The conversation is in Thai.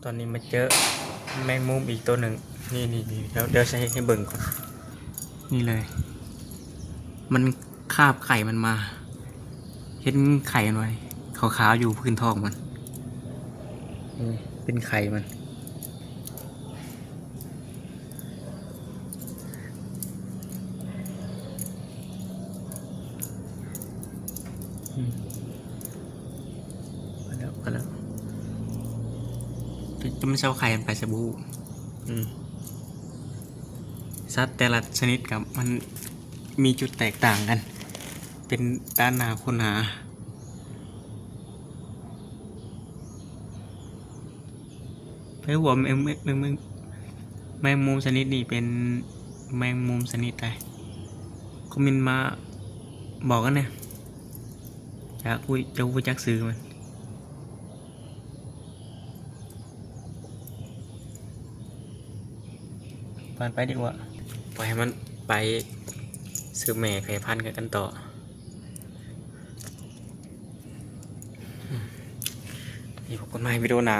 ตอนนี้มาเจอแมงมุมอีกตัวหนึ่งนี่เดี๋ยวใช้ให้เบิ่งก่อนนี่เลยมันคาบไข่มันมาเห็นไข่มันไว้ขาวๆอยู่พื้นท้องมันนี่เป็นไข่มันก็แล้วจะไม่เช่าไข่มันไปสบู่สัตว์แต่ละชนิดกับมันมีจุดแตกต่างกันเป็นด้านหน้าค้นหาเพื่อว่าแมงมุมชนิดนี้เป็นแมงมุมชนิดใดคอมเมนต์มาบอกกันเนี่ยจะคุยจักซื้อมันผ่านไปดีกว่าปล่อยให้มันไปซื้อแม่ขยายพันธุ์กันต่อนี่พบกันใหม่วิดีโอหน้า